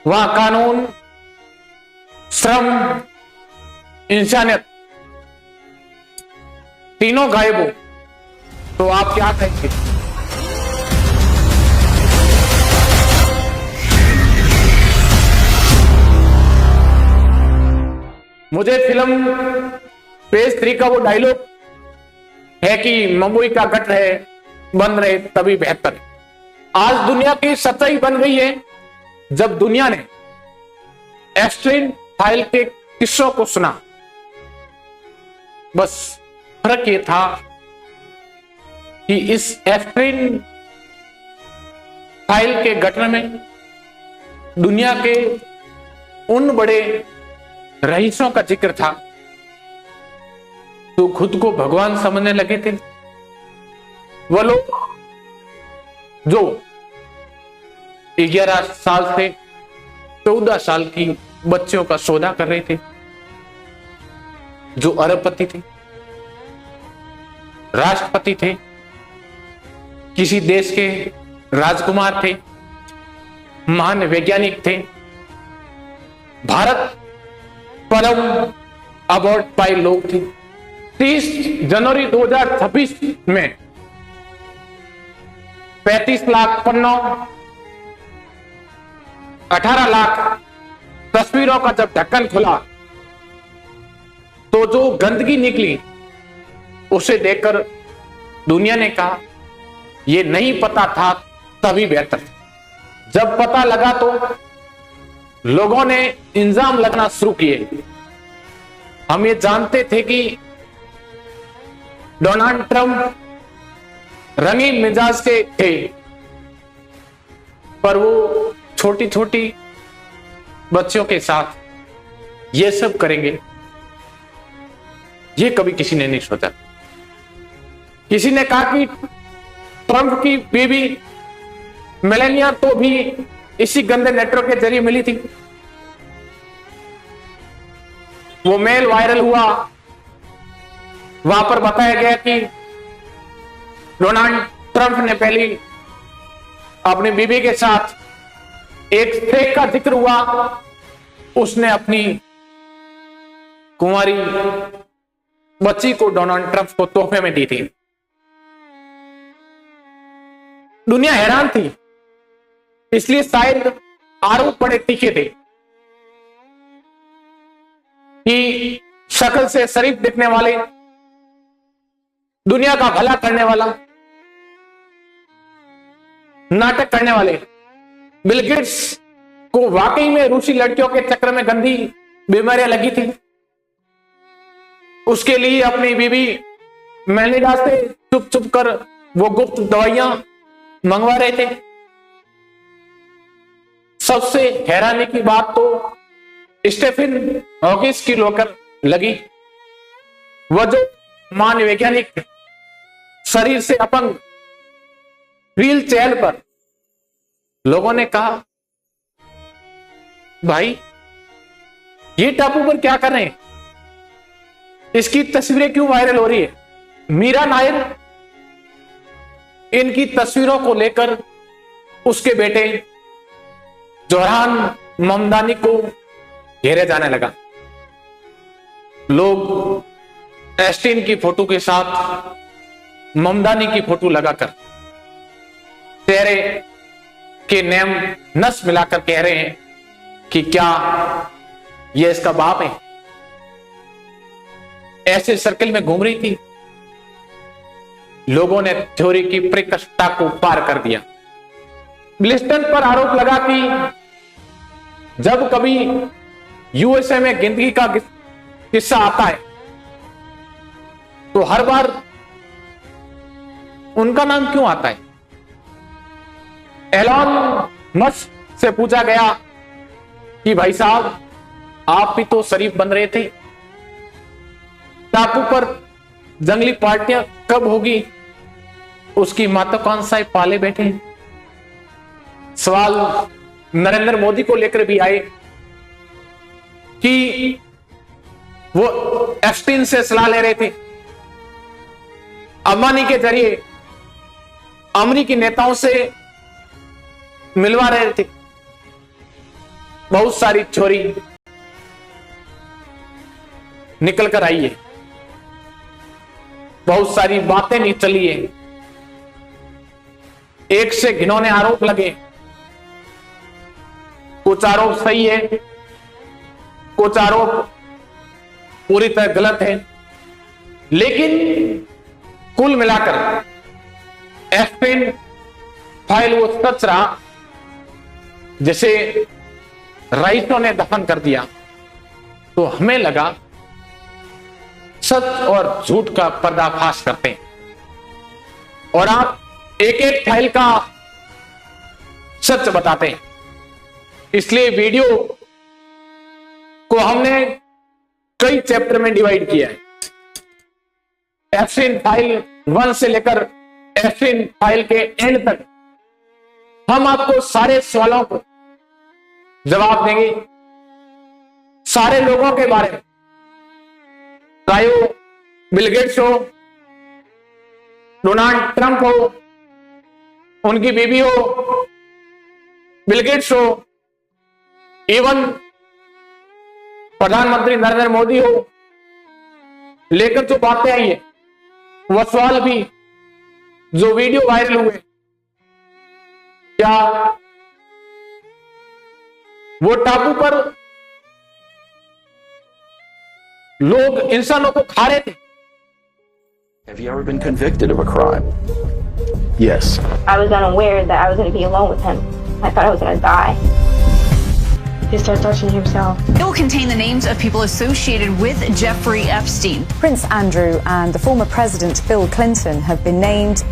वहां कानून, श्रम, इंसानियत तीनों गायब हो तो आप क्या कहेंगे? मुझे फिल्म पेज 3 का वो डायलॉग है कि मुंबई का गट रहे बंद रहे तभी बेहतर। आज दुनिया की सच्चाई बन गई है जब दुनिया ने एप्स्टाइन फाइल के किस्सों को सुना। बस फर्क ये था कि इस एप्स्टाइन फाइल के गठन में दुनिया के उन बड़े रईसों का जिक्र था तो खुद को भगवान समझने लगे थे। वो लोग जो 11 साल से 14 साल की बच्चियों का सौदा कर रहे थे, जो अरबपति थे, राष्ट्रपति थे, किसी देश के राजकुमार थे, महान वैज्ञानिक थे, भारत परम अवार्ड पाए लोग थे। 30 जनवरी 2026 में 35 लाख पन्नों, 18 लाख तस्वीरों का जब ढक्कन खुला तो जो गंदगी निकली उसे देखकर दुनिया ने कहा यह नहीं पता था तभी बेहतर। जब पता लगा तो लोगों ने इल्जाम लगना शुरू किए। हम ये जानते थे कि डोनाल्ड ट्रंप रंगीन मिजाज के थे, पर वो छोटी छोटी बच्चियों के साथ ये सब करेंगे ये कभी किसी ने नहीं सोचा। किसी ने कहा कि ट्रंप की बीवी मेलानिया तो भी इसी गंदे नेटवर्क के जरिए मिली थी। वो मेल वायरल हुआ, वहां पर बताया गया कि डोनाल्ड ट्रंप ने पहली अपनी बीवी के साथ एक फेक का जिक्र हुआ, उसने अपनी कुंवारी बच्ची को डोनाल्ड ट्रंप को तोहफे में दी थी। दुनिया हैरान थी, इसलिए शायद आरोप बड़े तीखे थे कि शक्ल से शरीफ दिखने वाले, दुनिया का भला करने वाला, नाटक करने वाले बिल गेट्स को वाकई में रूसी लड़कियों के चक्कर में गंदी बीमारियां लगी थी। उसके लिए अपनी बीवी मेलिंडा से चुप चुप कर वो गुप्त दवाइयां मंगवा रहे थे। सबसे हैरानी की बात तो स्टीफन हॉकिंस की होकर लगी। वह जो महान वैज्ञानिक शरीर से अपंग, व्हील चेयर पर, लोगों ने कहा भाई ये टापू पर क्या कर रहे हैं, इसकी तस्वीरें क्यों वायरल हो रही है। मीरा नायर इनकी तस्वीरों को लेकर उसके बेटे जोहरान ममदानी को घेरे जाने लगा। लोग एस्टीन की फोटो के साथ ममदानी की फोटो लगाकर चेहरे के नेम नस मिलाकर कह रहे हैं कि क्या यह इसका बाप है। ऐसे सर्कल में घूम रही थी। लोगों ने थ्योरी की परिकष्टता को पार कर दिया। ब्लिस्टन पर आरोप लगा कि जब कभी यूएसए में जिंदगी का किस्सा आता है तो हर बार उनका नाम क्यों आता है। एलॉन मस्क से पूछा गया कि भाई साहब आप भी तो शरीफ बन रहे थे, टापू पर जंगली पार्टियां कब होगी, उसकी महत्वाकांक्षाएं पाले बैठे हैं। सवाल नरेंद्र मोदी को लेकर भी आए कि वो एप्स्टाइन से सलाह ले रहे थे, अंबानी के जरिए अमेरिकी नेताओं से मिलवा रहे थे। बहुत सारी चोरी निकल कर आई है, बहुत सारी बातें नहीं चली है, एक से घिनौने आरोप लगे, कुछ आरोप सही है, कुछ आरोप पूरी तरह गलत है, लेकिन कुल मिलाकर एस्पिन फाइल वो सच रहा जैसे रईसों ने दफन कर दिया। तो हमें लगा सच और झूठ का पर्दाफाश करते हैं और आप एक एक फाइल का सच बताते हैं। इसलिए वीडियो को हमने कई चैप्टर में डिवाइड किया है। एफसीन फाइल 1 से लेकर एफसीन फाइल के एंड तक हम आपको सारे सवालों को जवाब देंगे, सारे लोगों के बारे में, चाहे वो बिल गेट्स हो, डोनाल्ड ट्रंप हो, उनकी बीवी हो, बिल गेट्स हो, इवन प्रधानमंत्री नरेंद्र मोदी हो, लेकर जो बातें आई है वह सवाल भी जो वीडियो वायरल हुए, क्या वो टापू पर लोग इंसानों को खा रहे थे? Have you ever been convicted of a crime? Yes. I was unaware that I was going to be alone with him. I thought I was going to die. He started touching himself. It will contain the names of people associated with Jeffrey Epstein. Prince Andrew and the former President Bill Clinton have been named.